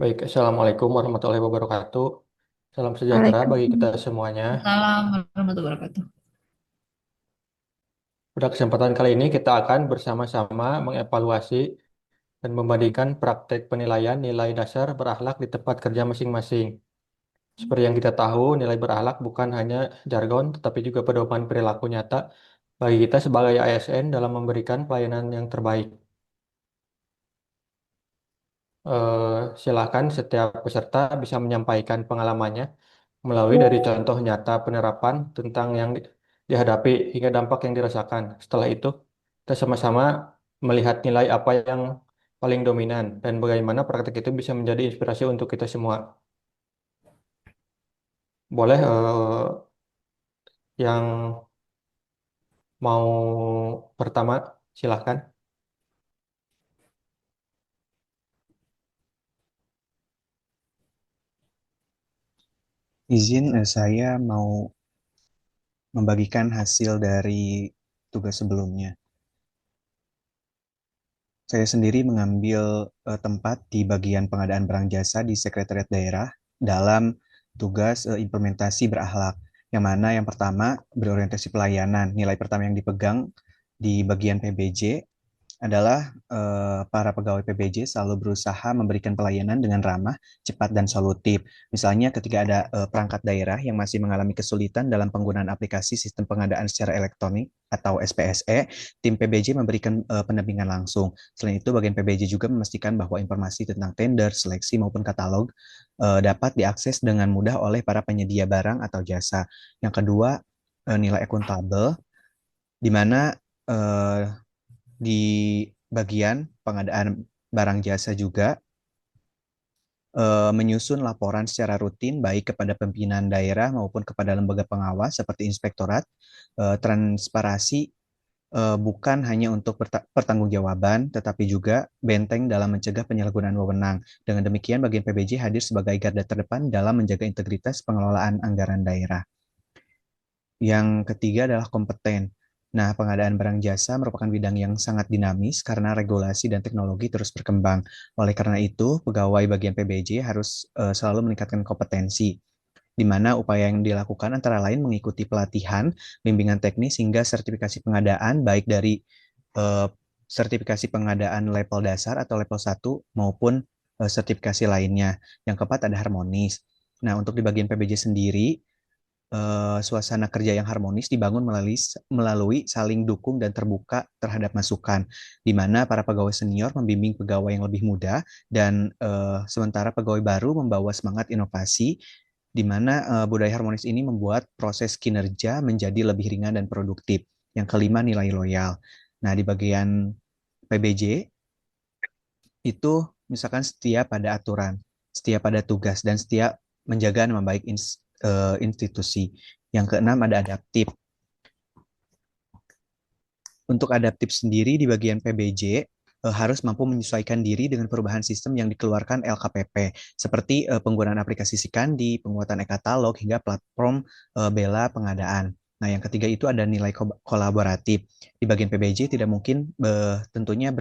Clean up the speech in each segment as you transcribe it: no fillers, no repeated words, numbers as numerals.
Baik, Assalamualaikum warahmatullahi wabarakatuh. Salam sejahtera bagi kita Waalaikumsalam semuanya. warahmatullahi wabarakatuh. Pada kesempatan kali ini kita akan bersama-sama mengevaluasi dan membandingkan praktek penilaian nilai dasar berakhlak di tempat kerja masing-masing. Seperti yang kita tahu, nilai berakhlak bukan hanya jargon, tetapi juga pedoman perilaku nyata bagi kita sebagai ASN dalam memberikan pelayanan yang terbaik. Silakan setiap peserta bisa menyampaikan pengalamannya melalui dari contoh nyata penerapan tentang yang dihadapi hingga dampak yang dirasakan. Setelah itu, kita sama-sama melihat nilai apa yang paling dominan dan bagaimana praktek itu bisa menjadi inspirasi untuk kita semua. Boleh yang mau pertama, silahkan. Izin, saya mau membagikan hasil dari tugas sebelumnya. Saya sendiri mengambil tempat di bagian pengadaan barang jasa di Sekretariat Daerah dalam tugas implementasi berakhlak. Yang mana yang pertama berorientasi pelayanan. Nilai pertama yang dipegang di bagian PBJ adalah para pegawai PBJ selalu berusaha memberikan pelayanan dengan ramah, cepat, dan solutif. Misalnya ketika ada perangkat daerah yang masih mengalami kesulitan dalam penggunaan aplikasi sistem pengadaan secara elektronik atau SPSE, tim PBJ memberikan pendampingan langsung. Selain itu, bagian PBJ juga memastikan bahwa informasi tentang tender, seleksi, maupun katalog dapat diakses dengan mudah oleh para penyedia barang atau jasa. Yang kedua, nilai akuntabel, di mana eh, di bagian pengadaan barang jasa juga menyusun laporan secara rutin baik kepada pimpinan daerah maupun kepada lembaga pengawas seperti inspektorat. Transparansi bukan hanya untuk pertanggungjawaban, tetapi juga benteng dalam mencegah penyalahgunaan wewenang. Dengan demikian, bagian PBJ hadir sebagai garda terdepan dalam menjaga integritas pengelolaan anggaran daerah. Yang ketiga adalah kompeten. Nah, pengadaan barang jasa merupakan bidang yang sangat dinamis karena regulasi dan teknologi terus berkembang. Oleh karena itu, pegawai bagian PBJ harus selalu meningkatkan kompetensi, di mana upaya yang dilakukan antara lain mengikuti pelatihan, bimbingan teknis, hingga sertifikasi pengadaan, baik dari eh, sertifikasi pengadaan level dasar atau level satu maupun sertifikasi lainnya. Yang keempat ada harmonis. Nah, untuk di bagian PBJ sendiri, suasana kerja yang harmonis dibangun melalui saling dukung dan terbuka terhadap masukan, di mana para pegawai senior membimbing pegawai yang lebih muda dan sementara pegawai baru membawa semangat inovasi, di mana budaya harmonis ini membuat proses kinerja menjadi lebih ringan dan produktif. Yang kelima, nilai loyal. Nah, di bagian PBJ itu misalkan setia pada aturan, setia pada tugas, dan setia menjaga nama baik institusi. Yang keenam ada adaptif. Untuk adaptif sendiri di bagian PBJ harus mampu menyesuaikan diri dengan perubahan sistem yang dikeluarkan LKPP, seperti penggunaan aplikasi Sikandi, penguatan e-katalog, hingga platform bela pengadaan. Nah, yang ketiga itu ada nilai kolaboratif. Di bagian PBJ tidak mungkin tentunya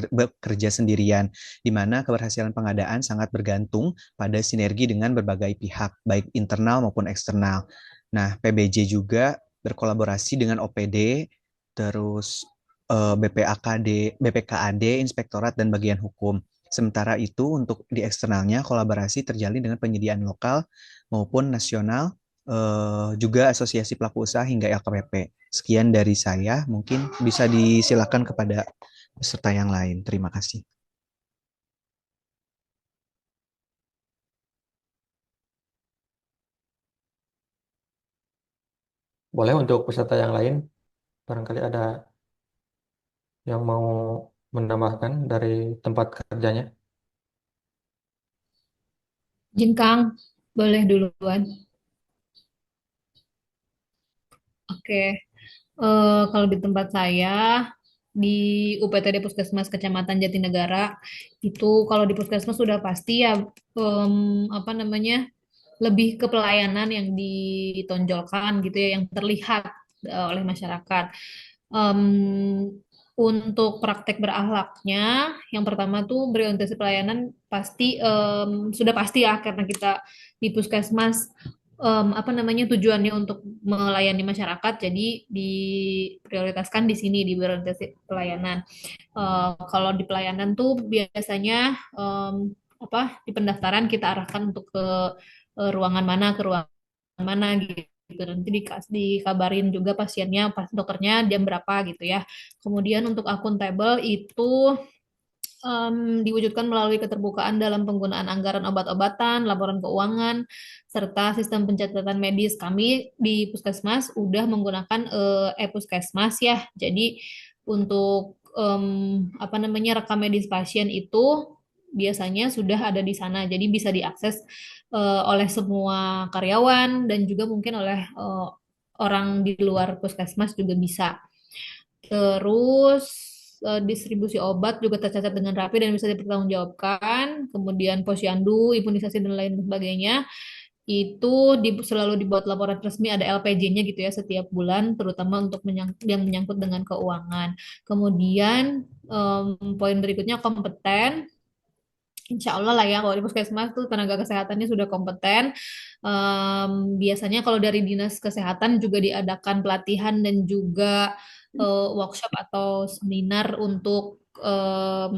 bekerja sendirian, di mana keberhasilan pengadaan sangat bergantung pada sinergi dengan berbagai pihak, baik internal maupun eksternal. Nah, PBJ juga berkolaborasi dengan OPD, terus BPKAD, Inspektorat, dan bagian hukum. Sementara itu, untuk di eksternalnya, kolaborasi terjalin dengan penyediaan lokal maupun nasional, juga asosiasi pelaku usaha hingga LKPP. Sekian dari saya, mungkin bisa disilakan kepada peserta yang lain. Terima kasih. Boleh untuk peserta yang lain, barangkali ada yang mau menambahkan dari tempat kerjanya. Jin Kang, boleh duluan. Oke, kalau di tempat saya di UPTD Puskesmas Kecamatan Jatinegara itu kalau di Puskesmas sudah pasti ya apa namanya lebih ke pelayanan yang ditonjolkan gitu ya yang terlihat oleh masyarakat. Em, Untuk praktek berakhlaknya, yang pertama tuh berorientasi pelayanan pasti sudah pasti ya karena kita di puskesmas apa namanya tujuannya untuk melayani masyarakat, jadi diprioritaskan di sini di berorientasi pelayanan. Kalau di pelayanan tuh biasanya apa di pendaftaran kita arahkan untuk ke ruangan mana ke ruangan mana gitu. Nanti dikabarin juga pasiennya, pas dokternya jam berapa gitu ya. Kemudian untuk akuntabel itu diwujudkan melalui keterbukaan dalam penggunaan anggaran obat-obatan, laporan keuangan, serta sistem pencatatan medis. Kami di Puskesmas udah menggunakan e-Puskesmas ya. Jadi untuk apa namanya rekam medis pasien itu biasanya sudah ada di sana. Jadi bisa diakses oleh semua karyawan dan juga mungkin oleh orang di luar Puskesmas juga bisa. Terus distribusi obat juga tercatat dengan rapi dan bisa dipertanggungjawabkan. Kemudian posyandu, imunisasi dan lain sebagainya itu selalu dibuat laporan resmi ada LPJ-nya gitu ya setiap bulan, terutama untuk yang menyangkut dengan keuangan. Kemudian poin berikutnya kompeten. Insya Allah lah ya kalau di puskesmas tuh tenaga kesehatannya sudah kompeten. Biasanya kalau dari dinas kesehatan juga diadakan pelatihan dan juga workshop atau seminar untuk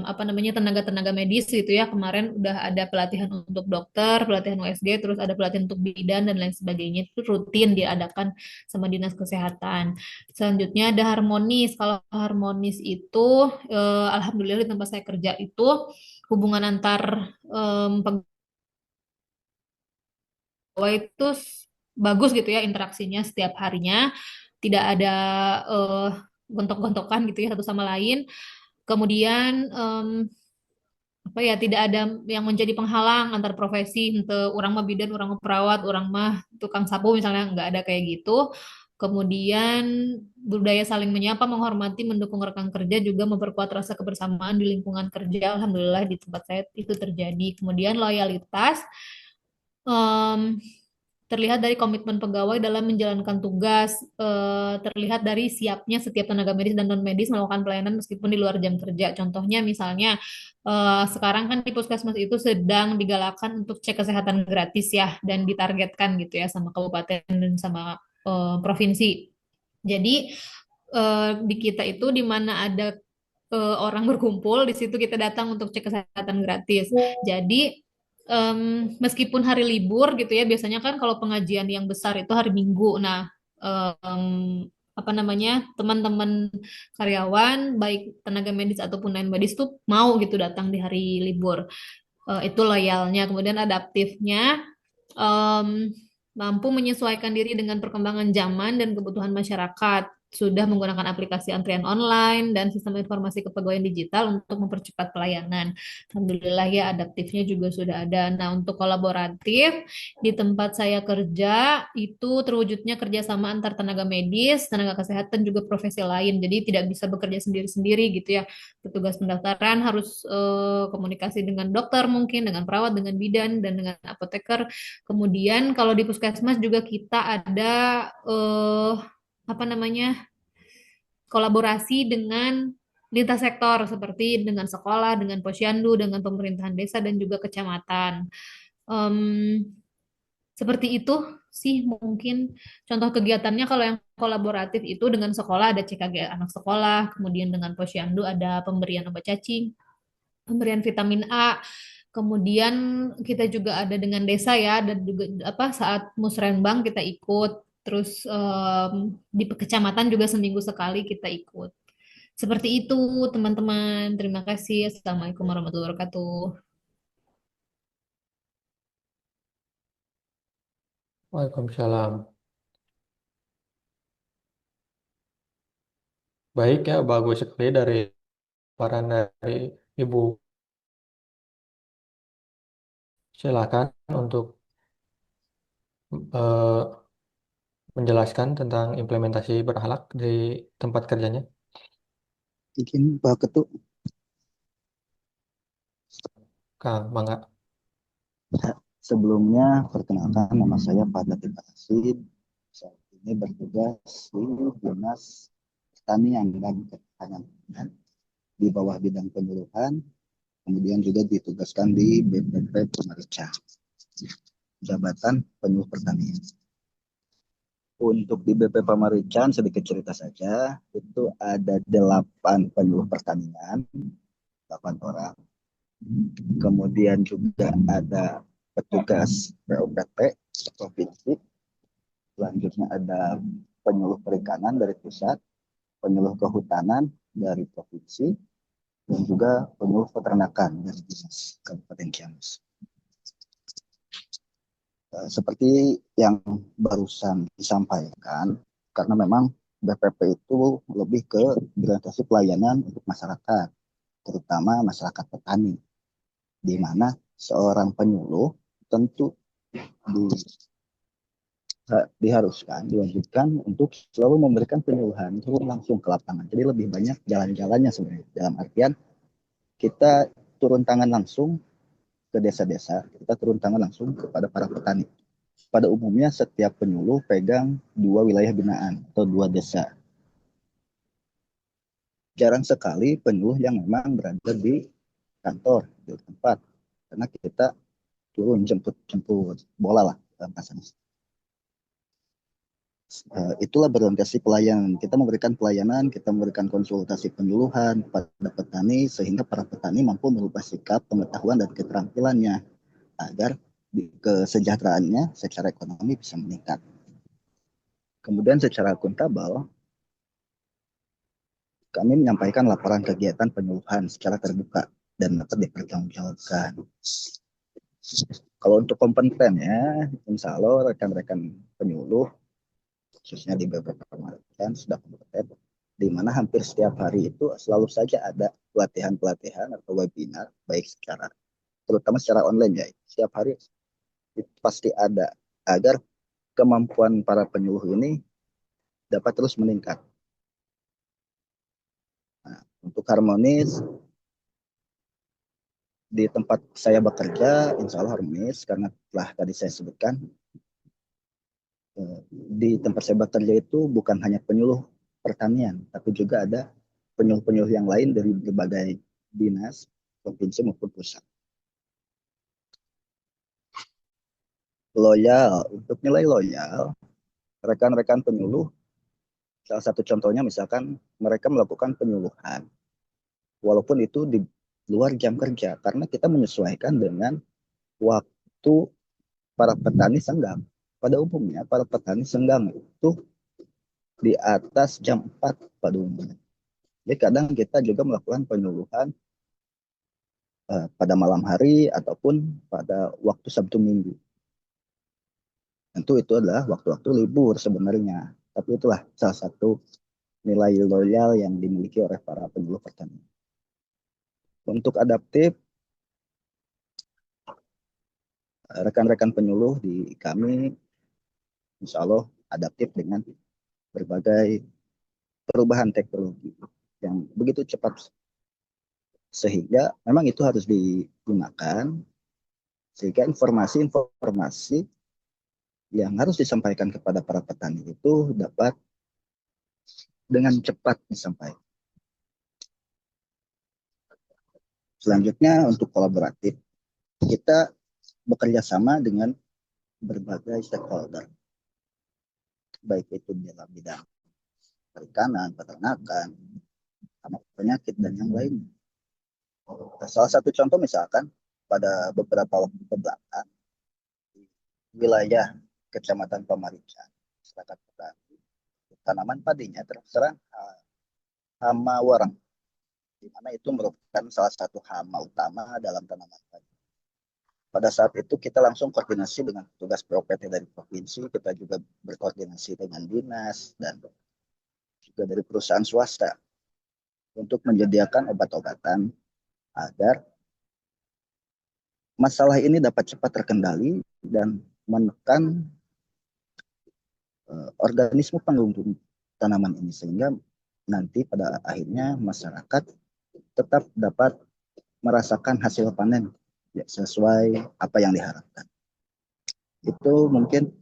apa namanya tenaga-tenaga medis gitu ya. Kemarin udah ada pelatihan untuk dokter, pelatihan USG, terus ada pelatihan untuk bidan dan lain sebagainya itu rutin diadakan sama dinas kesehatan. Selanjutnya ada harmonis. Kalau harmonis itu alhamdulillah di tempat saya kerja itu hubungan antar pegawai itu bagus gitu ya interaksinya setiap harinya, tidak ada eh, gontok-gontokan gitu ya satu sama lain. Kemudian apa ya tidak ada yang menjadi penghalang antar profesi, untuk orang mah bidan, orang mah perawat, orang mah tukang sapu misalnya nggak ada kayak gitu. Kemudian budaya saling menyapa, menghormati, mendukung rekan kerja juga memperkuat rasa kebersamaan di lingkungan kerja. Alhamdulillah di tempat saya itu terjadi. Kemudian loyalitas em, terlihat dari komitmen pegawai dalam menjalankan tugas, terlihat dari siapnya setiap tenaga medis dan non medis melakukan pelayanan meskipun di luar jam kerja. Contohnya misalnya sekarang kan di puskesmas itu sedang digalakkan untuk cek kesehatan gratis ya dan ditargetkan gitu ya sama kabupaten dan sama provinsi. Jadi di kita itu di mana ada orang berkumpul, di situ kita datang untuk cek kesehatan gratis. Jadi meskipun hari libur gitu ya, biasanya kan kalau pengajian yang besar itu hari Minggu. Nah, em, apa namanya teman-teman karyawan baik tenaga medis ataupun non medis tuh mau gitu datang di hari libur. Itu loyalnya. Kemudian adaptifnya em, mampu menyesuaikan diri dengan perkembangan zaman dan kebutuhan masyarakat. Sudah menggunakan aplikasi antrian online dan sistem informasi kepegawaian digital untuk mempercepat pelayanan. Alhamdulillah ya adaptifnya juga sudah ada. Nah, untuk kolaboratif di tempat saya kerja itu terwujudnya kerjasama antar tenaga medis, tenaga kesehatan juga profesi lain. Jadi tidak bisa bekerja sendiri-sendiri gitu ya. Petugas pendaftaran harus komunikasi dengan dokter mungkin, dengan perawat, dengan bidan, dan dengan apoteker. Kemudian kalau di puskesmas juga kita ada apa namanya kolaborasi dengan lintas sektor seperti dengan sekolah, dengan posyandu, dengan pemerintahan desa dan juga kecamatan. Em, seperti itu sih mungkin contoh kegiatannya. Kalau yang kolaboratif itu dengan sekolah ada CKG anak sekolah, kemudian dengan posyandu ada pemberian obat cacing, pemberian vitamin A. Kemudian kita juga ada dengan desa ya, dan juga apa saat musrenbang kita ikut. Terus di kecamatan juga seminggu sekali kita ikut. Seperti itu, teman-teman. Terima kasih. Assalamualaikum warahmatullahi wabarakatuh. Waalaikumsalam. Baik ya, bagus sekali dari paparan dari Ibu. Silakan untuk eh, menjelaskan tentang implementasi berakhlak di tempat kerjanya. Izin Pak Ketua, Kang, Mangga. sebelumnya perkenalkan nama saya Pak Latif Asid. Saat ini bertugas di Dinas Pertanian dan pertanian di bawah bidang penyuluhan, kemudian juga ditugaskan di BPP Pamarican, Jabatan Penyuluh Pertanian. Untuk di BP Pamarican sedikit cerita saja, itu ada 8 penyuluh pertanian, 8 orang. Kemudian juga ada petugas POPT provinsi, selanjutnya ada penyuluh perikanan dari pusat, penyuluh kehutanan dari provinsi, dan juga penyuluh peternakan dari dinas Kabupaten Ciamis. Seperti yang barusan disampaikan, karena memang BPP itu lebih ke orientasi pelayanan untuk masyarakat, terutama masyarakat petani, di mana seorang penyuluh tentu diharuskan, diwajibkan untuk selalu memberikan penyuluhan turun langsung ke lapangan. Jadi lebih banyak jalan-jalannya sebenarnya. Dalam artian kita turun tangan langsung ke desa-desa, kita turun tangan langsung kepada para petani. Pada umumnya setiap penyuluh pegang 2 wilayah binaan atau 2 desa. Jarang sekali penyuluh yang memang berada di kantor, di tempat. Karena kita turun jemput bola lah bahasanya. Itulah berorientasi pelayanan. Kita memberikan pelayanan, kita memberikan konsultasi penyuluhan pada petani sehingga para petani mampu merubah sikap, pengetahuan, dan keterampilannya agar kesejahteraannya secara ekonomi bisa meningkat. Kemudian secara akuntabel, kami menyampaikan laporan kegiatan penyuluhan secara terbuka dan dapat dipertanggungjawabkan. Kalau untuk kompetennya, insya Allah rekan-rekan penyuluh, khususnya di BPP Pamarican, sudah kompeten, di mana hampir setiap hari itu selalu saja ada pelatihan-pelatihan atau webinar, baik terutama secara online ya, setiap hari itu pasti ada, agar kemampuan para penyuluh ini dapat terus meningkat. Nah, untuk harmonis, di tempat saya bekerja, insya Allah harmonis, karena telah tadi saya sebutkan, di tempat saya bekerja itu bukan hanya penyuluh pertanian, tapi juga ada penyuluh-penyuluh yang lain dari berbagai dinas, provinsi maupun pusat. Loyal, untuk nilai loyal, rekan-rekan penyuluh, salah satu contohnya misalkan mereka melakukan penyuluhan, walaupun itu di luar jam kerja, karena kita menyesuaikan dengan waktu para petani senggang. Pada umumnya para petani senggang itu di atas jam 4 pada umumnya. Jadi kadang kita juga melakukan penyuluhan pada malam hari ataupun pada waktu Sabtu Minggu. Tentu itu adalah waktu-waktu libur sebenarnya, tapi itulah salah satu nilai loyal yang dimiliki oleh para penyuluh pertanian. Untuk adaptif, rekan-rekan penyuluh di kami insya Allah adaptif dengan berbagai perubahan teknologi yang begitu cepat, sehingga memang itu harus digunakan, sehingga informasi-informasi yang harus disampaikan kepada para petani itu dapat dengan cepat disampaikan. Selanjutnya untuk kolaboratif, kita bekerja sama dengan berbagai stakeholder, baik itu dalam bidang perikanan, peternakan, sama penyakit, dan yang lain. Salah satu contoh misalkan pada beberapa waktu kebelakang, wilayah Kecamatan Pamarican, masyarakat petani, tanaman padinya terserang hama warang, di mana itu merupakan salah satu hama utama dalam tanaman padi. Pada saat itu kita langsung koordinasi dengan petugas POPT dari provinsi, kita juga berkoordinasi dengan dinas dan juga dari perusahaan swasta untuk menyediakan obat-obatan agar masalah ini dapat cepat terkendali dan menekan organisme pengunjung tanaman ini, sehingga nanti pada akhirnya masyarakat tetap dapat merasakan hasil panen ya, sesuai apa yang diharapkan. Itu mungkin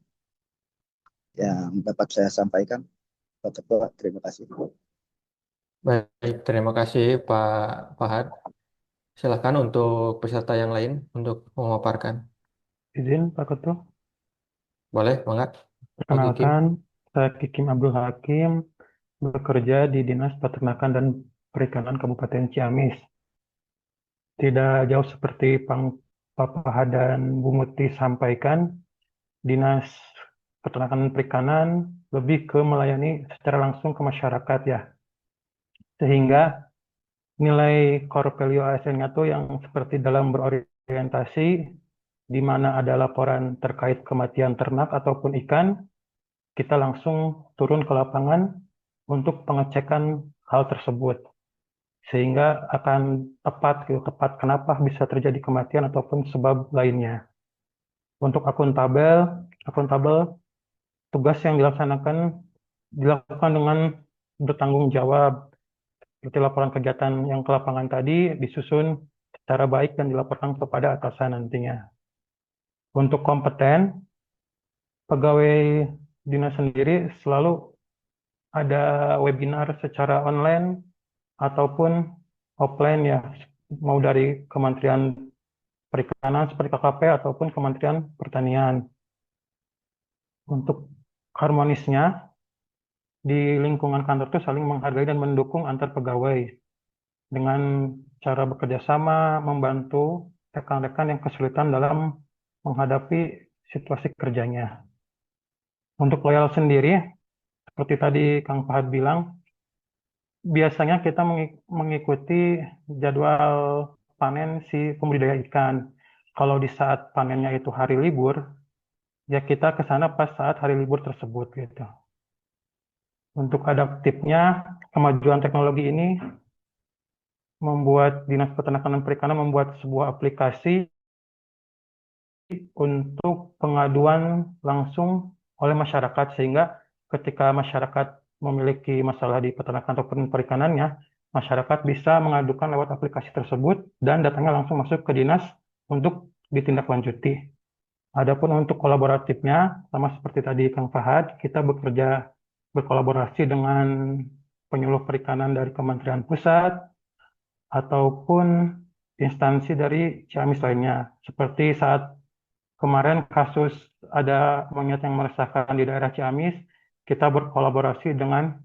yang dapat saya sampaikan, Pak Ketua. Terima kasih. Baik, terima kasih Pak Fahad. Silakan untuk peserta yang lain untuk memaparkan. Izin Pak Ketua. Boleh, banget, Pak Kikim. Perkenalkan, saya Kikim Abdul Hakim, bekerja di Dinas Peternakan dan Perikanan Kabupaten Ciamis. Tidak jauh seperti Pak Fahad dan Bu Muti sampaikan, Dinas Peternakan dan Perikanan lebih ke melayani secara langsung ke masyarakat ya. Sehingga nilai core value ASN-nya tuh yang seperti dalam berorientasi, di mana ada laporan terkait kematian ternak ataupun ikan, kita langsung turun ke lapangan untuk pengecekan hal tersebut. Sehingga akan tepat, gitu, tepat kenapa bisa terjadi kematian ataupun sebab lainnya. Untuk akuntabel tugas yang dilakukan dengan bertanggung jawab. Seperti laporan kegiatan yang ke lapangan tadi disusun secara baik dan dilaporkan kepada atasan nantinya. Untuk kompeten, pegawai dinas sendiri selalu ada webinar secara online ataupun offline ya, mau dari Kementerian Perikanan seperti KKP ataupun Kementerian Pertanian. Untuk harmonisnya, di lingkungan kantor itu saling menghargai dan mendukung antar pegawai dengan cara bekerja sama, membantu rekan-rekan yang kesulitan dalam menghadapi situasi kerjanya. Untuk loyal sendiri, seperti tadi Kang Fahad bilang, biasanya kita mengikuti jadwal panen si pembudidaya ikan. Kalau di saat panennya itu hari libur, ya kita ke sana pas saat hari libur tersebut gitu. Untuk adaptifnya, kemajuan teknologi ini membuat Dinas Peternakan dan Perikanan membuat sebuah aplikasi untuk pengaduan langsung oleh masyarakat, sehingga ketika masyarakat memiliki masalah di peternakan ataupun perikanannya, masyarakat bisa mengadukan lewat aplikasi tersebut dan datanya langsung masuk ke dinas untuk ditindaklanjuti. Adapun untuk kolaboratifnya, sama seperti tadi Kang Fahad, kita berkolaborasi dengan penyuluh perikanan dari Kementerian Pusat ataupun instansi dari Ciamis lainnya. Seperti saat kemarin kasus ada monyet yang meresahkan di daerah Ciamis, kita berkolaborasi dengan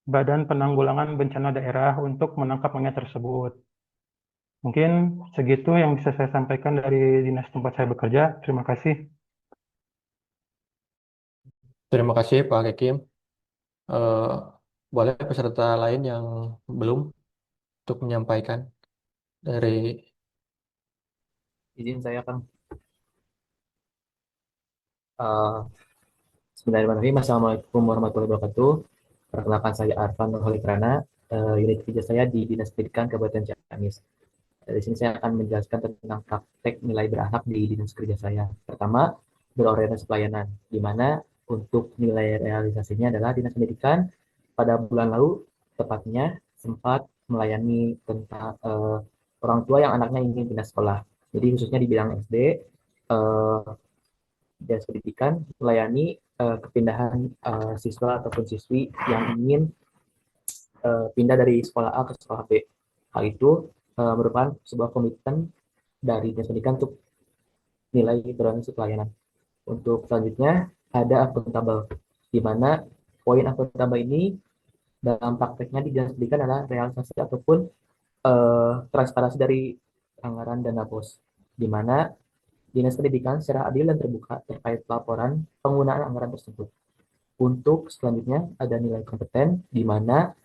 Badan Penanggulangan Bencana Daerah untuk menangkap monyet tersebut. Mungkin segitu yang bisa saya sampaikan dari dinas tempat saya bekerja. Terima kasih. Terima kasih Pak Kikim. Eh, Boleh peserta lain yang belum untuk menyampaikan dari Izin saya Kang. Uh, Bismillahirrahmanirrahim. Assalamualaikum warahmatullahi wabarakatuh. Perkenalkan saya Arfan Nurholikrana, unit kerja saya di Dinas Pendidikan Kabupaten Ciamis. Di sini saya akan menjelaskan tentang praktek nilai berakhlak di dinas kerja saya. Pertama, berorientasi pelayanan, di mana untuk nilai realisasinya adalah Dinas Pendidikan pada bulan lalu tepatnya sempat melayani tentang orang tua yang anaknya ingin pindah sekolah. Jadi khususnya di bidang SD, eh, Dinas Pendidikan melayani kepindahan siswa ataupun siswi yang ingin pindah dari sekolah A ke sekolah B. Hal itu merupakan sebuah komitmen dari Dinas Pendidikan untuk nilai berorientasi pelayanan. Untuk selanjutnya ada akuntabel, di mana poin akuntabel ini dalam prakteknya di Dinas Pendidikan adalah realisasi ataupun transparansi dari anggaran dana BOS, di mana Dinas Pendidikan secara adil dan terbuka terkait laporan penggunaan anggaran tersebut. Untuk selanjutnya ada nilai kompeten, di mana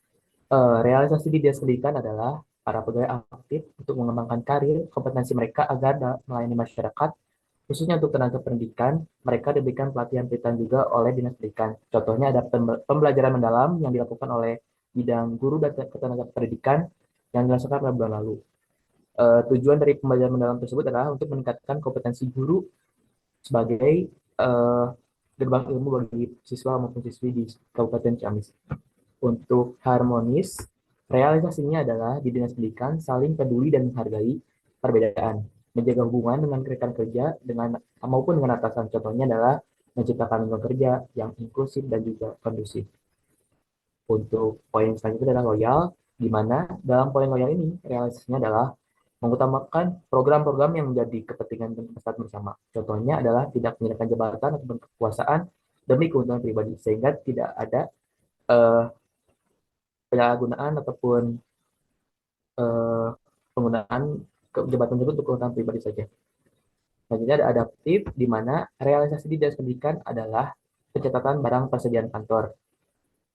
realisasi di Dinas Pendidikan adalah para pegawai aktif untuk mengembangkan karir, kompetensi mereka agar melayani masyarakat, khususnya untuk tenaga pendidikan, mereka diberikan pelatihan-pelatihan juga oleh Dinas Pendidikan. Contohnya ada pembelajaran mendalam yang dilakukan oleh bidang guru dan tenaga pendidikan yang dilaksanakan pada bulan lalu. Tujuan dari pembelajaran mendalam tersebut adalah untuk meningkatkan kompetensi guru sebagai gerbang ilmu bagi siswa maupun siswi di Kabupaten Ciamis. Untuk harmonis, realisasinya adalah di Dinas Pendidikan saling peduli dan menghargai perbedaan, menjaga hubungan dengan rekan kerja maupun dengan atasan. Contohnya adalah menciptakan lingkungan kerja yang inklusif dan juga kondusif. Untuk poin selanjutnya adalah loyal, di mana dalam poin loyal ini realisasinya adalah mengutamakan program-program yang menjadi kepentingan dan masyarakat bersama. Contohnya adalah tidak menggunakan jabatan atau kekuasaan demi keuntungan pribadi, sehingga tidak ada eh, penyalahgunaan ataupun eh, penggunaan jabatan tersebut untuk keuntungan pribadi saja. Selanjutnya ada adaptif, di mana realisasi di dinas pendidikan adalah pencatatan barang persediaan kantor.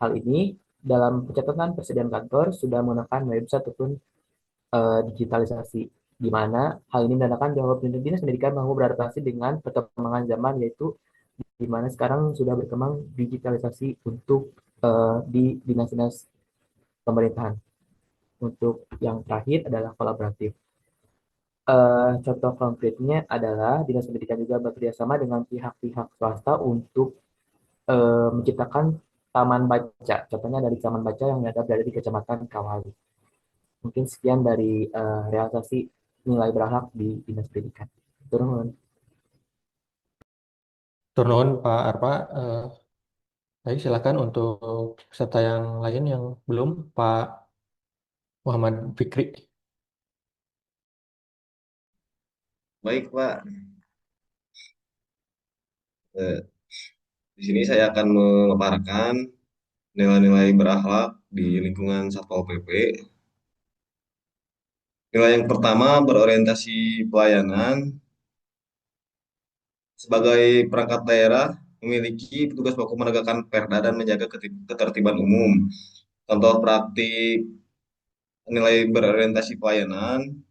Hal ini dalam pencatatan persediaan kantor sudah menggunakan website ataupun digitalisasi, di mana hal ini menandakan bahwa dinas pendidikan mampu beradaptasi dengan perkembangan zaman, yaitu di mana sekarang sudah berkembang digitalisasi untuk di dinas-dinas pemerintahan. Untuk yang terakhir adalah kolaboratif. Contoh konkretnya adalah dinas pendidikan juga bekerjasama dengan pihak-pihak swasta untuk menciptakan taman baca. Contohnya dari taman baca yang berada di Kecamatan Kawali. Mungkin sekian dari realisasi nilai berakhlak di dinas pendidikan. Turun. Turun Pak Arfa. Baik, silakan untuk peserta yang lain yang belum, Pak Muhammad Fikri. Baik, Pak. Eh, di sini saya akan memaparkan nilai-nilai berakhlak di lingkungan Satpol PP. Nilai yang pertama berorientasi pelayanan. Sebagai perangkat daerah memiliki tugas pokok menegakkan perda dan menjaga ketertiban umum. Contoh praktik nilai berorientasi pelayanan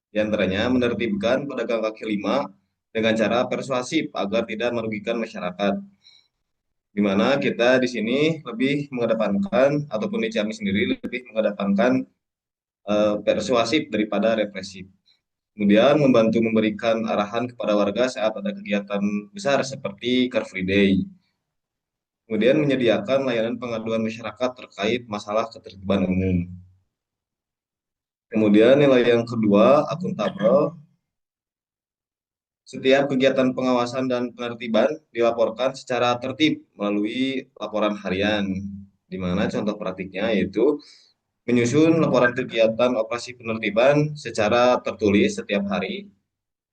diantaranya menertibkan pedagang kaki lima dengan cara persuasif agar tidak merugikan masyarakat. Di mana kita di sini lebih mengedepankan ataupun di Ciamis sendiri lebih mengedepankan persuasif daripada represif. Kemudian membantu memberikan arahan kepada warga saat ada kegiatan besar seperti Car Free Day. Kemudian menyediakan layanan pengaduan masyarakat terkait masalah ketertiban umum. Kemudian nilai yang kedua, akuntabel. Setiap kegiatan pengawasan dan penertiban dilaporkan secara tertib melalui laporan harian, di mana contoh praktiknya yaitu menyusun laporan kegiatan operasi penertiban secara tertulis setiap hari,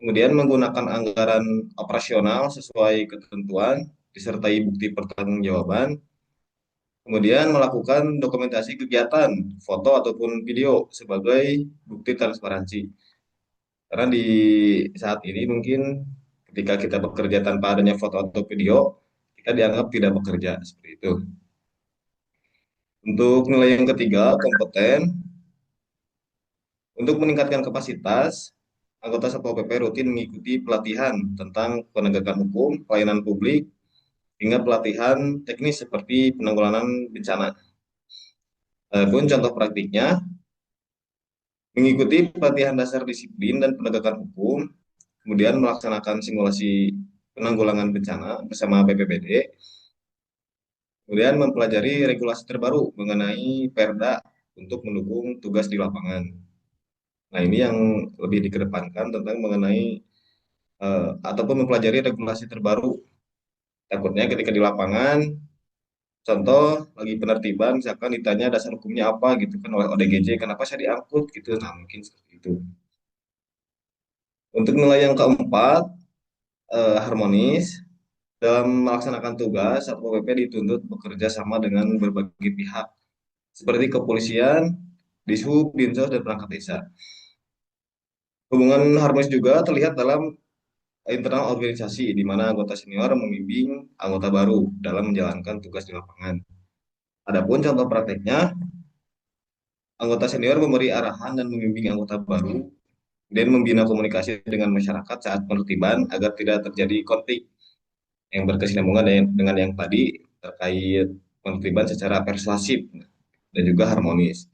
kemudian menggunakan anggaran operasional sesuai ketentuan, disertai bukti pertanggungjawaban, kemudian melakukan dokumentasi kegiatan, foto ataupun video sebagai bukti transparansi. Karena di saat ini mungkin ketika kita bekerja tanpa adanya foto atau video, kita dianggap tidak bekerja seperti itu. Untuk nilai yang ketiga, kompeten. Untuk meningkatkan kapasitas, anggota Satpol PP rutin mengikuti pelatihan tentang penegakan hukum, pelayanan publik, hingga pelatihan teknis seperti penanggulangan bencana. Adapun contoh praktiknya, mengikuti pelatihan dasar disiplin dan penegakan hukum, kemudian melaksanakan simulasi penanggulangan bencana bersama BPBD, kemudian mempelajari regulasi terbaru mengenai Perda untuk mendukung tugas di lapangan. Nah, ini yang lebih dikedepankan tentang mengenai ataupun mempelajari regulasi terbaru. Takutnya ketika di lapangan, contoh lagi penertiban, misalkan ditanya dasar hukumnya apa gitu kan oleh ODGJ, kenapa saya diangkut gitu. Nah, mungkin seperti itu. Untuk nilai yang keempat, harmonis. Dalam melaksanakan tugas, Satpol PP dituntut bekerja sama dengan berbagai pihak, seperti kepolisian, Dishub, Dinsos, dan perangkat desa. Hubungan harmonis juga terlihat dalam internal organisasi, di mana anggota senior membimbing anggota baru dalam menjalankan tugas di lapangan. Adapun contoh prakteknya, anggota senior memberi arahan dan membimbing anggota baru, dan membina komunikasi dengan masyarakat saat penertiban agar tidak terjadi konflik yang berkesinambungan dengan yang tadi terkait penertiban secara persuasif dan juga harmonis.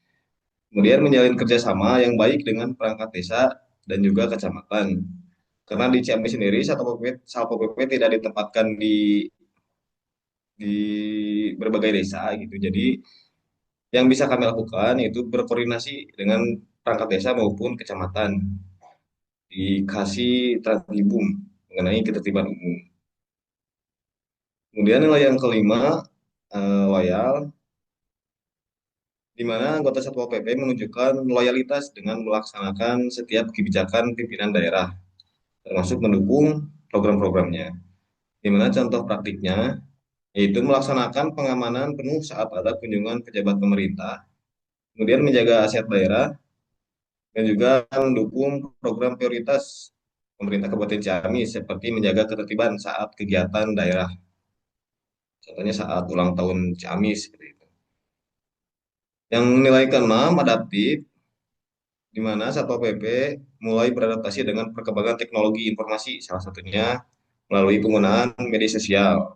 Kemudian menjalin kerjasama yang baik dengan perangkat desa dan juga kecamatan. Karena di Ciamis sendiri Satpol PP tidak ditempatkan di berbagai desa gitu. Jadi yang bisa kami lakukan itu berkoordinasi dengan perangkat desa maupun kecamatan, dikasih tribun mengenai ketertiban umum. Kemudian nilai yang kelima, loyal. di mana anggota Satpol PP menunjukkan loyalitas dengan melaksanakan setiap kebijakan pimpinan daerah, termasuk mendukung program-programnya. Di mana contoh praktiknya yaitu melaksanakan pengamanan penuh saat ada kunjungan pejabat pemerintah, kemudian menjaga aset daerah, dan juga mendukung program prioritas pemerintah Kabupaten Ciamis seperti menjaga ketertiban saat kegiatan daerah, contohnya saat ulang tahun Ciamis seperti itu. Yang nilai keenam adaptif, di mana Satpol PP mulai beradaptasi dengan perkembangan teknologi informasi, salah satunya melalui penggunaan media sosial.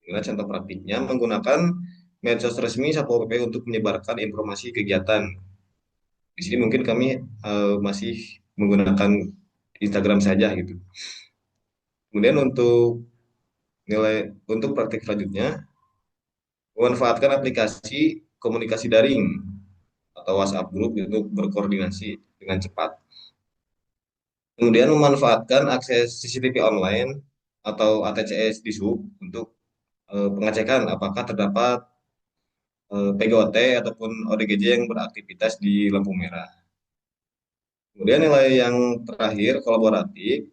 Nah, contoh praktiknya menggunakan medsos resmi Satpol PP untuk menyebarkan informasi kegiatan. Di sini mungkin kami masih menggunakan Instagram saja gitu. Kemudian untuk praktik selanjutnya, memanfaatkan aplikasi komunikasi daring atau WhatsApp group untuk berkoordinasi dengan cepat. Kemudian memanfaatkan akses CCTV online atau ATCS di SUB untuk pengecekan apakah terdapat PGOT ataupun ODGJ yang beraktivitas di lampu merah. Kemudian nilai yang terakhir kolaboratif,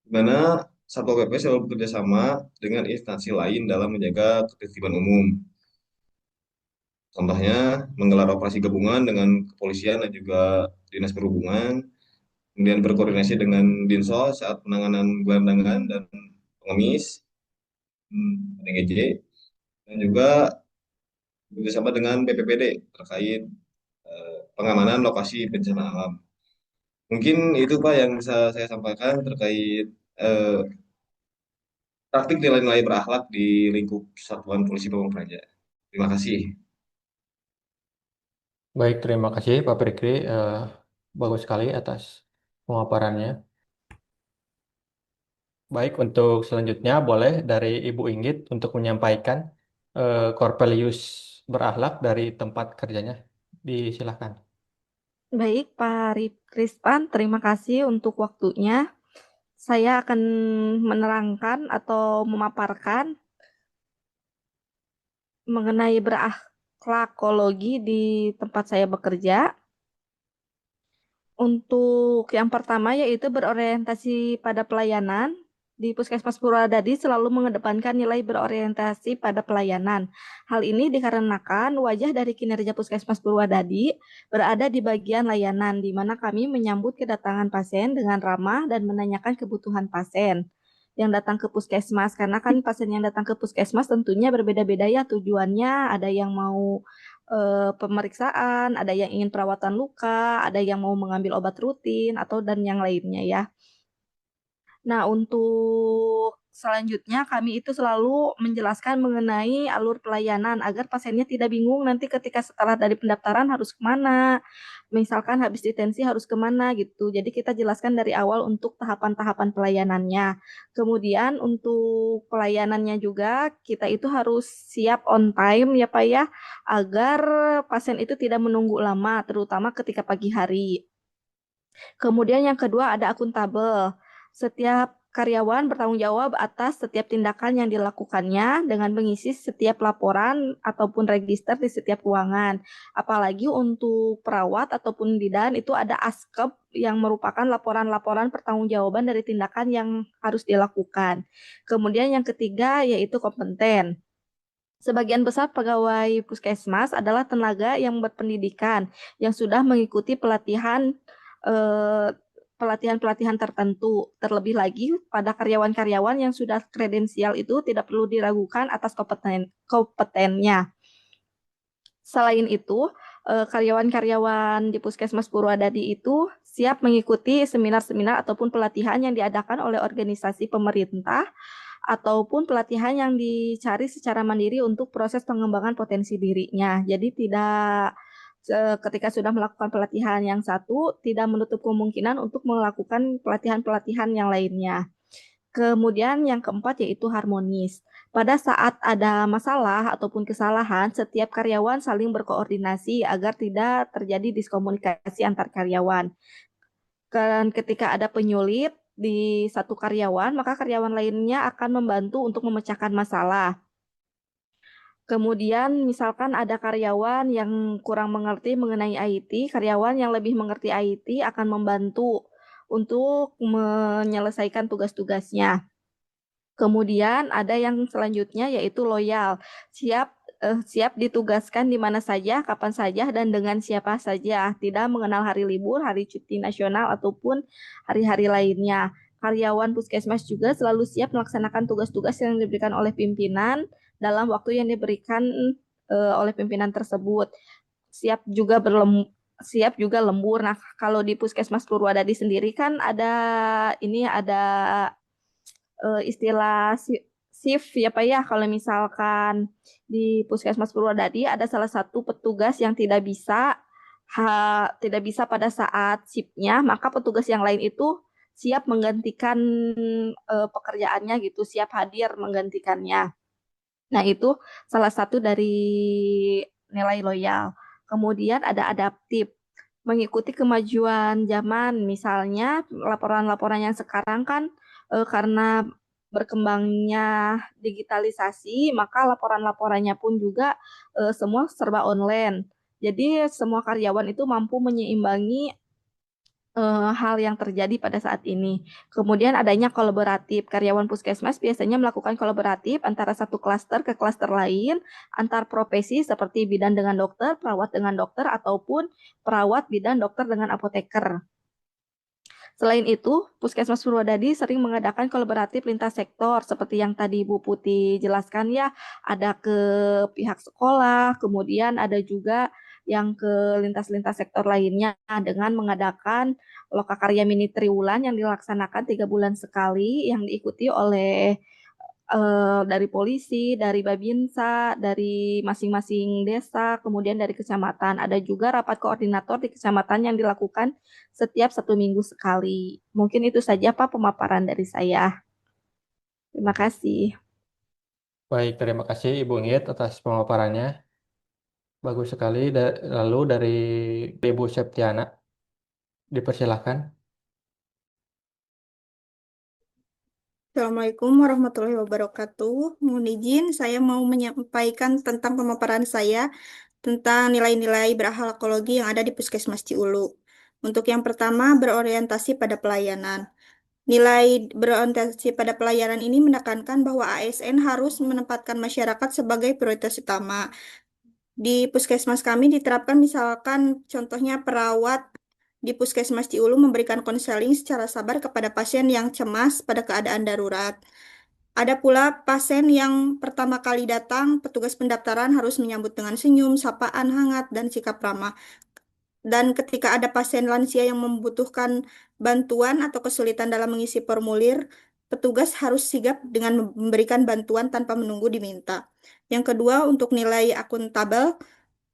di mana Satpol PP selalu bekerja sama dengan instansi lain dalam menjaga ketertiban umum. Contohnya menggelar operasi gabungan dengan kepolisian dan juga dinas perhubungan, kemudian berkoordinasi dengan Dinsos saat penanganan gelandangan dan pengemis, ODGJ, dan juga bekerjasama dengan BPPD terkait pengamanan lokasi bencana alam. Mungkin itu Pak yang bisa saya sampaikan terkait eh, praktik nilai-nilai berakhlak di lingkup Satuan Polisi Pamung Praja. Terima kasih. Baik, terima kasih Pak Fikri. Bagus sekali atas pemaparannya. Baik, untuk selanjutnya boleh dari Ibu Inggit untuk menyampaikan core values berakhlak dari tempat kerjanya. Disilahkan. Baik, Pak Rispan, terima kasih untuk waktunya. Saya akan menerangkan atau memaparkan mengenai berakhlakologi di tempat saya bekerja. Untuk yang pertama yaitu berorientasi pada pelayanan. Di Puskesmas Purwadadi selalu mengedepankan nilai berorientasi pada pelayanan. Hal ini dikarenakan wajah dari kinerja Puskesmas Purwadadi berada di bagian layanan, di mana kami menyambut kedatangan pasien dengan ramah dan menanyakan kebutuhan pasien yang datang ke puskesmas. Karena kan pasien yang datang ke puskesmas tentunya berbeda-beda ya tujuannya. Ada yang mau pemeriksaan, ada yang ingin perawatan luka, ada yang mau mengambil obat rutin, atau dan yang lainnya ya. Nah, untuk selanjutnya kami itu selalu menjelaskan mengenai alur pelayanan agar pasiennya tidak bingung nanti ketika setelah dari pendaftaran harus kemana, misalkan habis detensi harus kemana gitu. Jadi kita jelaskan dari awal untuk tahapan-tahapan pelayanannya. Kemudian untuk pelayanannya juga kita itu harus siap on time ya Pak ya, agar pasien itu tidak menunggu lama, terutama ketika pagi hari. Kemudian yang kedua ada akuntabel. Setiap karyawan bertanggung jawab atas setiap tindakan yang dilakukannya dengan mengisi setiap laporan ataupun register di setiap ruangan. Apalagi untuk perawat ataupun bidan itu ada ASKEP yang merupakan laporan-laporan pertanggungjawaban dari tindakan yang harus dilakukan. Kemudian yang ketiga yaitu kompeten. Sebagian besar pegawai puskesmas adalah tenaga yang berpendidikan yang sudah mengikuti pelatihan pelatihan-pelatihan tertentu. Terlebih lagi pada karyawan-karyawan yang sudah kredensial itu tidak perlu diragukan atas kompetennya. Selain itu, karyawan-karyawan di Puskesmas Purwadadi itu siap mengikuti seminar-seminar ataupun pelatihan yang diadakan oleh organisasi pemerintah ataupun pelatihan yang dicari secara mandiri untuk proses pengembangan potensi dirinya. Jadi tidak ketika sudah melakukan pelatihan yang satu, tidak menutup kemungkinan untuk melakukan pelatihan-pelatihan yang lainnya. Kemudian yang keempat yaitu harmonis. Pada saat ada masalah ataupun kesalahan, setiap karyawan saling berkoordinasi agar tidak terjadi diskomunikasi antar karyawan. Dan ketika ada penyulit di satu karyawan, maka karyawan lainnya akan membantu untuk memecahkan masalah. Kemudian misalkan ada karyawan yang kurang mengerti mengenai IT, karyawan yang lebih mengerti IT akan membantu untuk menyelesaikan tugas-tugasnya. Kemudian ada yang selanjutnya yaitu loyal, siap ditugaskan di mana saja, kapan saja, dan dengan siapa saja, tidak mengenal hari libur, hari cuti nasional, ataupun hari-hari lainnya. Karyawan puskesmas juga selalu siap melaksanakan tugas-tugas yang diberikan oleh pimpinan dalam waktu yang diberikan oleh pimpinan tersebut. Siap juga lembur. Nah, kalau di Puskesmas Purwadadi sendiri kan ada istilah shift ya Pak ya. Kalau misalkan di Puskesmas Purwadadi ada salah satu petugas yang tidak bisa pada saat shiftnya, maka petugas yang lain itu siap menggantikan pekerjaannya gitu, siap hadir menggantikannya. Nah, itu salah satu dari nilai loyal. Kemudian ada adaptif, mengikuti kemajuan zaman. Misalnya laporan-laporan yang sekarang kan karena berkembangnya digitalisasi, maka laporan-laporannya pun juga semua serba online. Jadi semua karyawan itu mampu menyeimbangi hal yang terjadi pada saat ini. Kemudian adanya kolaboratif. Karyawan puskesmas biasanya melakukan kolaboratif antara satu klaster ke klaster lain, antar profesi seperti bidan dengan dokter, perawat dengan dokter, ataupun perawat, bidan, dokter dengan apoteker. Selain itu, Puskesmas Purwodadi sering mengadakan kolaboratif lintas sektor, seperti yang tadi Bu Putih jelaskan ya, ada ke pihak sekolah, kemudian ada juga yang ke lintas-lintas sektor lainnya dengan mengadakan lokakarya mini triwulan yang dilaksanakan 3 bulan sekali, yang diikuti oleh dari polisi, dari Babinsa, dari masing-masing desa, kemudian dari kecamatan. Ada juga rapat koordinator di kecamatan yang dilakukan setiap 1 minggu sekali. Mungkin itu saja Pak pemaparan dari saya. Terima kasih. Baik, terima kasih Ibu Ngit atas pemaparannya. Bagus sekali. Lalu dari Ibu Septiana, dipersilahkan. Assalamualaikum warahmatullahi wabarakatuh. Mohon izin, saya mau menyampaikan tentang pemaparan saya tentang nilai-nilai berakhlakologi yang ada di Puskesmas Ciulu. Untuk yang pertama, berorientasi pada pelayanan. Nilai berorientasi pada pelayanan ini menekankan bahwa ASN harus menempatkan masyarakat sebagai prioritas utama. Di puskesmas kami diterapkan misalkan contohnya perawat di puskesmas Ciulu memberikan konseling secara sabar kepada pasien yang cemas pada keadaan darurat. Ada pula pasien yang pertama kali datang, petugas pendaftaran harus menyambut dengan senyum, sapaan hangat, dan sikap ramah. Dan ketika ada pasien lansia yang membutuhkan bantuan atau kesulitan dalam mengisi formulir, petugas harus sigap dengan memberikan bantuan tanpa menunggu diminta. Yang kedua, untuk nilai akuntabel,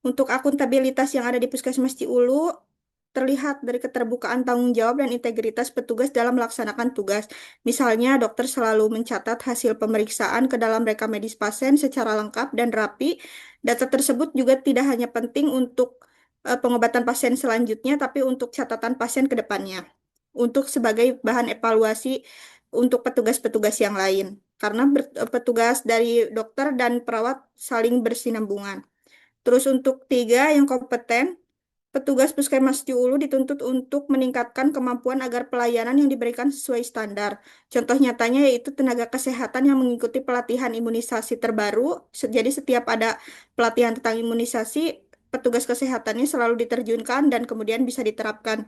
untuk akuntabilitas yang ada di Puskesmas Ciulu, terlihat dari keterbukaan tanggung jawab dan integritas petugas dalam melaksanakan tugas. Misalnya, dokter selalu mencatat hasil pemeriksaan ke dalam rekam medis pasien secara lengkap dan rapi. Data tersebut juga tidak hanya penting untuk pengobatan pasien selanjutnya, tapi untuk catatan pasien ke depannya. Untuk sebagai bahan evaluasi untuk petugas-petugas yang lain. Karena petugas dari dokter dan perawat saling bersinambungan. Terus untuk 3 yang kompeten, petugas Puskesmas Ciulu dituntut untuk meningkatkan kemampuan agar pelayanan yang diberikan sesuai standar. Contoh nyatanya yaitu tenaga kesehatan yang mengikuti pelatihan imunisasi terbaru. Jadi setiap ada pelatihan tentang imunisasi, petugas kesehatannya selalu diterjunkan dan kemudian bisa diterapkan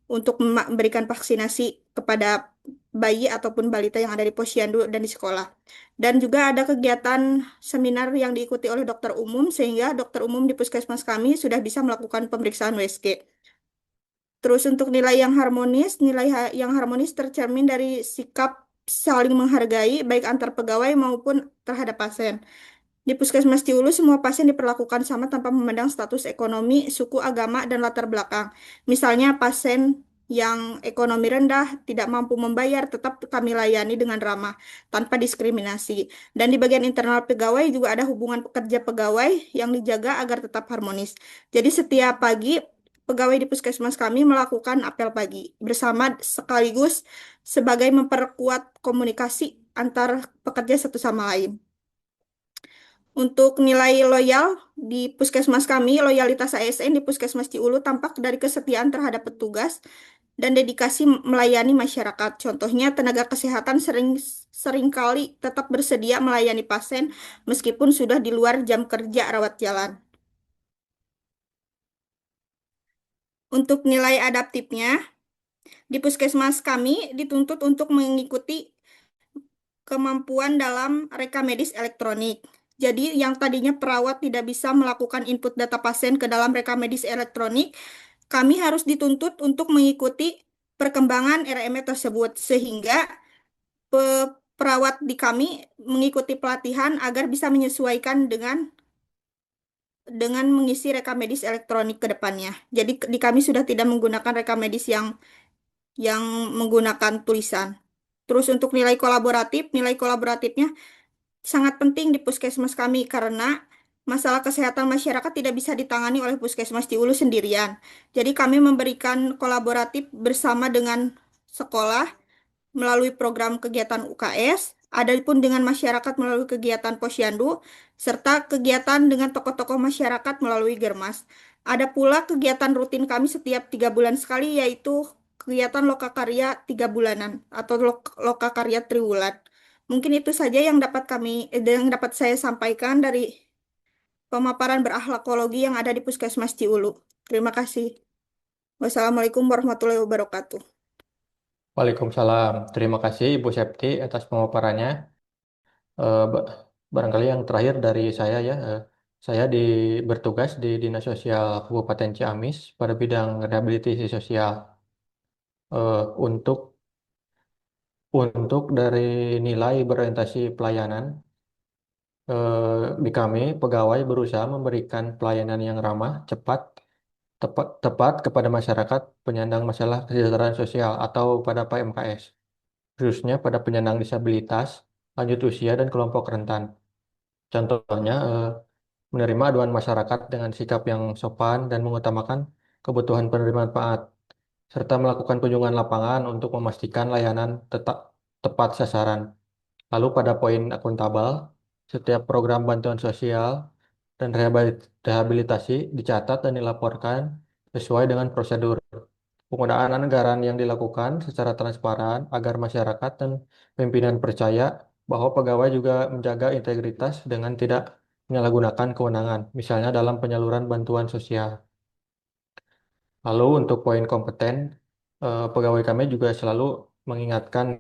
untuk memberikan vaksinasi kepada bayi ataupun balita yang ada di posyandu dan di sekolah. Dan juga ada kegiatan seminar yang diikuti oleh dokter umum, sehingga dokter umum di puskesmas kami sudah bisa melakukan pemeriksaan USG. Terus untuk nilai yang harmonis tercermin dari sikap saling menghargai, baik antar pegawai maupun terhadap pasien. Di Puskesmas Ciulu, semua pasien diperlakukan sama tanpa memandang status ekonomi, suku, agama, dan latar belakang. Misalnya pasien yang ekonomi rendah, tidak mampu membayar, tetap kami layani dengan ramah, tanpa diskriminasi. Dan di bagian internal pegawai juga ada hubungan pekerja pegawai yang dijaga agar tetap harmonis. Jadi setiap pagi, pegawai di Puskesmas kami melakukan apel pagi bersama sekaligus sebagai memperkuat komunikasi antar pekerja satu sama lain. Untuk nilai loyal di puskesmas kami, loyalitas ASN di Puskesmas Ciulu tampak dari kesetiaan terhadap petugas dan dedikasi melayani masyarakat. Contohnya, tenaga kesehatan seringkali tetap bersedia melayani pasien meskipun sudah di luar jam kerja rawat jalan. Untuk nilai adaptifnya, di puskesmas kami dituntut untuk mengikuti kemampuan dalam reka medis elektronik. Jadi, yang tadinya perawat tidak bisa melakukan input data pasien ke dalam reka medis elektronik, kami harus dituntut untuk mengikuti perkembangan RME tersebut, sehingga perawat di kami mengikuti pelatihan agar bisa menyesuaikan dengan mengisi reka medis elektronik ke depannya. Jadi, di kami sudah tidak menggunakan reka medis yang menggunakan tulisan. Terus untuk nilai kolaboratifnya sangat penting di puskesmas kami karena masalah kesehatan masyarakat tidak bisa ditangani oleh puskesmas di Ulu sendirian. Jadi kami memberikan kolaboratif bersama dengan sekolah melalui program kegiatan UKS, ada pun dengan masyarakat melalui kegiatan Posyandu, serta kegiatan dengan tokoh-tokoh masyarakat melalui Germas. Ada pula kegiatan rutin kami setiap 3 bulan sekali, yaitu kegiatan lokakarya 3 bulanan atau lokakarya triwulan. Mungkin itu saja yang dapat saya sampaikan dari pemaparan berakhlakologi yang ada di Puskesmas Ciulu. Terima kasih. Wassalamualaikum warahmatullahi wabarakatuh. Waalaikumsalam. Terima kasih Ibu Septi atas pemaparannya. Ba- Barangkali yang terakhir dari saya ya, saya bertugas di Dinas Sosial Kabupaten Ciamis pada bidang rehabilitasi sosial. Untuk dari nilai berorientasi pelayanan, di kami pegawai berusaha memberikan pelayanan yang ramah, cepat, tepat kepada masyarakat penyandang masalah kesejahteraan sosial atau pada PMKS, khususnya pada penyandang disabilitas, lanjut usia dan kelompok rentan. Contohnya, menerima aduan masyarakat dengan sikap yang sopan dan mengutamakan kebutuhan penerima manfaat, serta melakukan kunjungan lapangan untuk memastikan layanan tetap tepat sasaran. Lalu pada poin akuntabel, setiap program bantuan sosial dan rehabilitasi dicatat dan dilaporkan sesuai dengan prosedur. Penggunaan anggaran yang dilakukan secara transparan agar masyarakat dan pimpinan percaya bahwa pegawai juga menjaga integritas dengan tidak menyalahgunakan kewenangan, misalnya dalam penyaluran bantuan sosial. Lalu untuk poin kompeten, pegawai kami juga selalu mengingatkan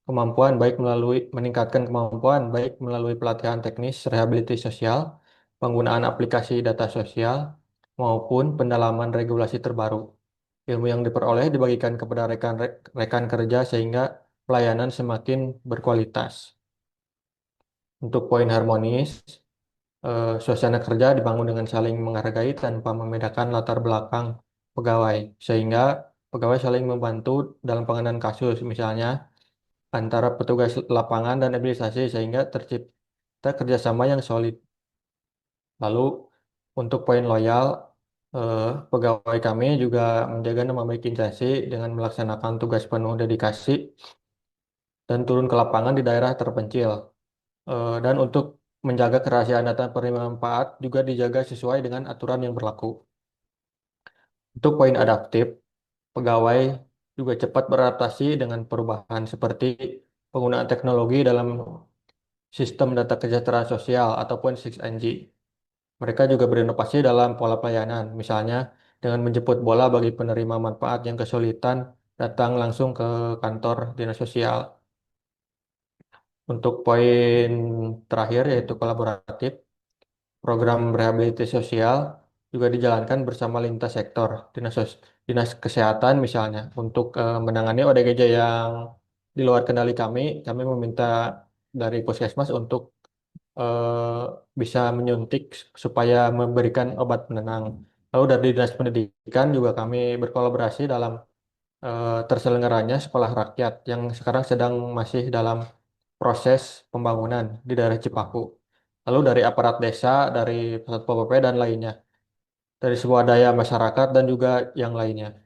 kemampuan baik melalui meningkatkan kemampuan baik melalui pelatihan teknis rehabilitasi sosial, penggunaan aplikasi data sosial, maupun pendalaman regulasi terbaru. Ilmu yang diperoleh dibagikan kepada rekan kerja sehingga pelayanan semakin berkualitas. Untuk poin harmonis, suasana kerja dibangun dengan saling menghargai tanpa membedakan latar belakang pegawai, sehingga pegawai saling membantu dalam penanganan kasus, misalnya antara petugas lapangan dan administrasi, sehingga tercipta kerjasama yang solid. Lalu untuk poin loyal, pegawai kami juga menjaga nama baik instansi dengan melaksanakan tugas penuh dedikasi dan turun ke lapangan di daerah terpencil. Dan untuk menjaga kerahasiaan data penerima manfaat juga dijaga sesuai dengan aturan yang berlaku. Untuk poin adaptif, pegawai juga cepat beradaptasi dengan perubahan seperti penggunaan teknologi dalam sistem data kesejahteraan sosial ataupun 6NG. Mereka juga berinovasi dalam pola pelayanan, misalnya dengan menjemput bola bagi penerima manfaat yang kesulitan datang langsung ke kantor dinas sosial. Untuk poin terakhir yaitu kolaboratif, program rehabilitasi sosial juga dijalankan bersama lintas sektor, dinas kesehatan misalnya, untuk menangani ODGJ yang di luar kendali kami meminta dari puskesmas untuk eh, bisa menyuntik supaya memberikan obat penenang. Lalu dari dinas pendidikan juga kami berkolaborasi dalam terselenggaranya sekolah rakyat yang sekarang sedang masih dalam proses pembangunan di daerah Cipaku. Lalu dari aparat desa, dari Satpol PP dan lainnya, dari semua daya masyarakat dan juga yang lainnya.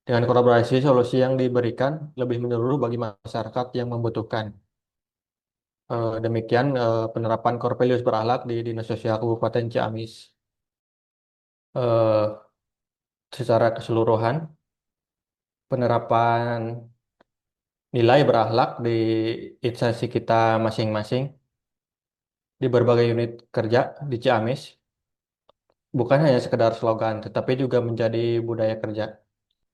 Dengan kolaborasi, solusi yang diberikan lebih menyeluruh bagi masyarakat yang membutuhkan. Demikian penerapan Corpelius berakhlak di Dinas Sosial Kabupaten Ciamis. Eh, Secara keseluruhan, penerapan nilai berakhlak di instansi kita masing-masing di berbagai unit kerja di Ciamis bukan hanya sekedar slogan, tetapi juga menjadi budaya kerja.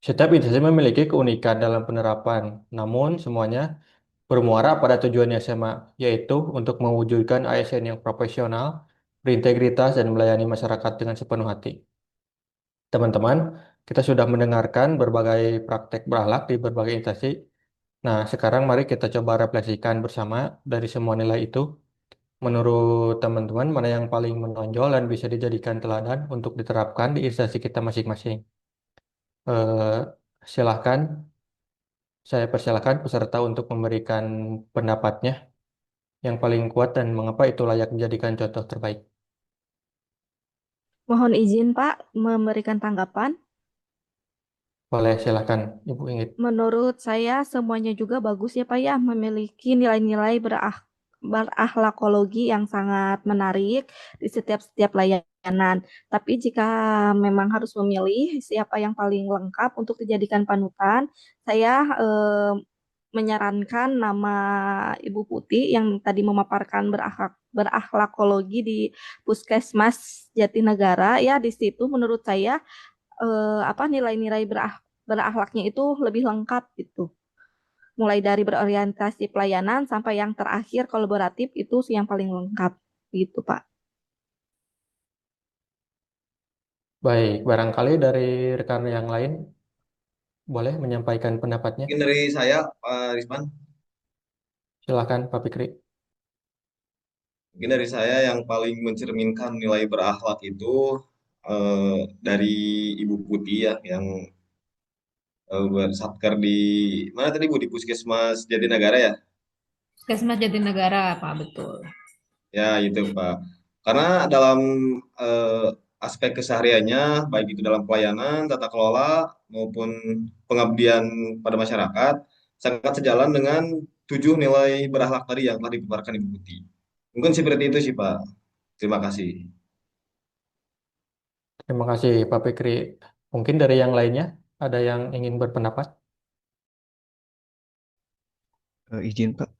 Setiap instansi memiliki keunikan dalam penerapan, namun semuanya bermuara pada tujuan yang sama, yaitu untuk mewujudkan ASN yang profesional, berintegritas, dan melayani masyarakat dengan sepenuh hati. Teman-teman, kita sudah mendengarkan berbagai praktek berakhlak di berbagai instansi. Nah, sekarang mari kita coba refleksikan bersama dari semua nilai itu. Menurut teman-teman, mana yang paling menonjol dan bisa dijadikan teladan untuk diterapkan di instansi kita masing-masing? Eh, Silahkan, saya persilahkan peserta untuk memberikan pendapatnya yang paling kuat dan mengapa itu layak dijadikan contoh terbaik. Mohon izin Pak memberikan tanggapan. Boleh, silahkan, Ibu Ingrid. Menurut saya semuanya juga bagus ya Pak ya, memiliki nilai-nilai berakhlakologi yang sangat menarik di setiap layanan. Tapi jika memang harus memilih siapa yang paling lengkap untuk dijadikan panutan, saya menyarankan nama Ibu Putih yang tadi memaparkan berakhlakologi di Puskesmas Jatinegara ya. Di situ menurut saya nilai-nilai berakhlaknya itu lebih lengkap gitu. Mulai dari berorientasi pelayanan sampai yang terakhir kolaboratif itu yang paling lengkap gitu Pak. Baik, barangkali dari rekan yang lain boleh menyampaikan pendapatnya. Mungkin dari saya, Pak Risman, Silahkan, Pak Fikri. mungkin dari saya yang paling mencerminkan nilai berakhlak itu dari Ibu Putih ya, yang bersatker di mana tadi Bu, di Puskesmas Jatinegara ya? Puskesmas Jatinegara, Pak, betul. Ya itu Pak. Karena dalam eh, aspek kesehariannya, baik itu dalam pelayanan, tata kelola maupun pengabdian pada masyarakat, sangat sejalan dengan 7 nilai berakhlak tadi yang telah dipaparkan Ibu Putih. Mungkin seperti itu sih Pak. Terima kasih. Terima kasih, Pak Fikri. Mungkin dari yang lainnya ada yang ingin berpendapat? Izin Pak,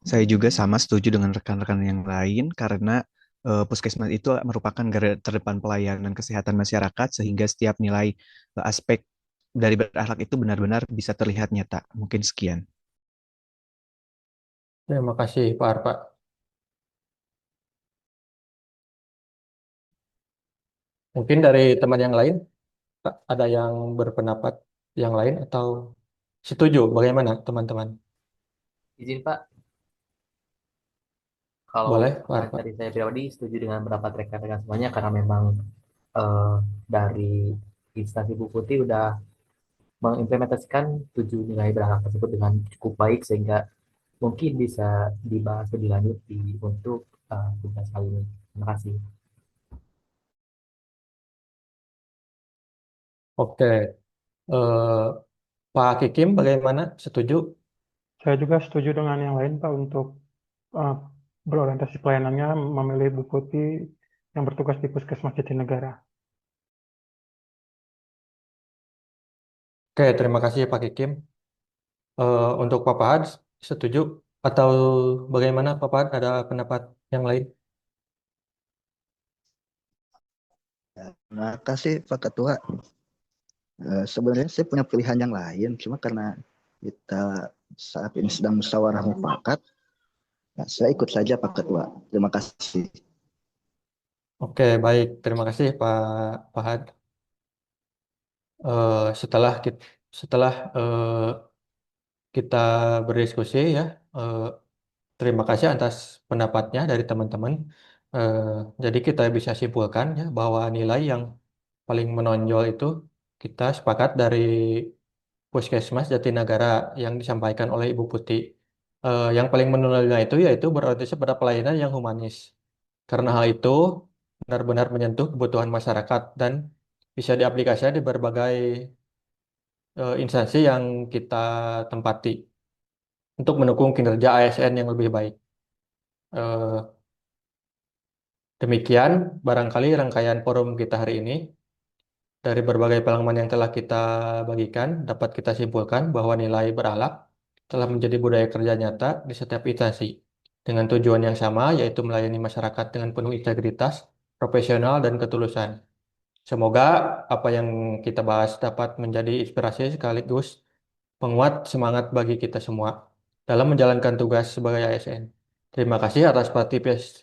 saya juga sama setuju dengan rekan-rekan yang lain karena puskesmas itu merupakan garda terdepan pelayanan kesehatan masyarakat sehingga setiap nilai aspek dari berakhlak itu benar-benar bisa terlihat nyata. Mungkin sekian. Terima kasih, Pak Arfa. Mungkin dari teman yang lain, Pak, ada yang berpendapat yang lain atau setuju? Bagaimana, teman-teman? Izin Pak, kalau Boleh, Pak Arfa. dari saya pribadi setuju dengan pendapat rekan-rekan semuanya karena memang eh, dari instansi Bu Putih udah mengimplementasikan 7 nilai berakhlak tersebut dengan cukup baik sehingga mungkin bisa dibahas lebih lanjut untuk tugas kali ini. Terima kasih. Oke. Eh, Pak Kikim, bagaimana? Setuju? Saya juga setuju dengan yang lain Pak untuk uh, berorientasi pelayanannya memilih Bu Putih yang bertugas di Puskesmas Jatinegara. Oke, terima kasih, Pak Kikim. Untuk Pak Pahad, setuju? Atau bagaimana, Pak Pahad? Ada pendapat yang lain? Terima kasih Pak Ketua. Sebenarnya saya punya pilihan yang lain, cuma karena kita saat ini sedang musyawarah mufakat, nah, saya ikut saja Pak Ketua. Terima kasih. Oke, baik. Terima kasih, Pak Pahad. Eh, setelah kita, setelah kita berdiskusi ya, eh, terima kasih atas pendapatnya dari teman-teman. Eh, jadi kita bisa simpulkan ya bahwa nilai yang paling menonjol itu kita sepakat dari Puskesmas Jatinegara yang disampaikan oleh Ibu Putih. Yang paling menonjolnya itu yaitu berorientasi pada pelayanan yang humanis. Karena hal itu benar-benar menyentuh kebutuhan masyarakat dan bisa diaplikasikan di berbagai instansi yang kita tempati untuk mendukung kinerja ASN yang lebih baik. Eh, Demikian barangkali rangkaian forum kita hari ini. Dari berbagai pengalaman yang telah kita bagikan, dapat kita simpulkan bahwa nilai berakhlak telah menjadi budaya kerja nyata di setiap instansi, dengan tujuan yang sama, yaitu melayani masyarakat dengan penuh integritas, profesional, dan ketulusan. Semoga apa yang kita bahas dapat menjadi inspirasi sekaligus menguat semangat bagi kita semua dalam menjalankan tugas sebagai ASN. Terima kasih atas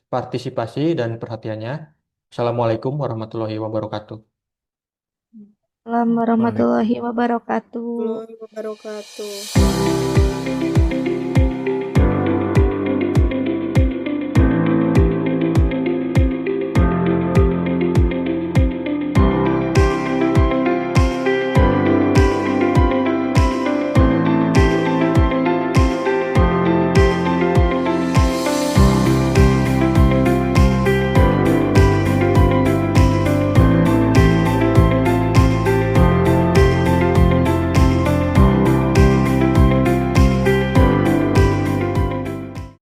partisipasi dan perhatiannya. Assalamualaikum warahmatullahi wabarakatuh. Assalamualaikum warahmatullahi wabarakatuh. Warahmatullahi wabarakatuh.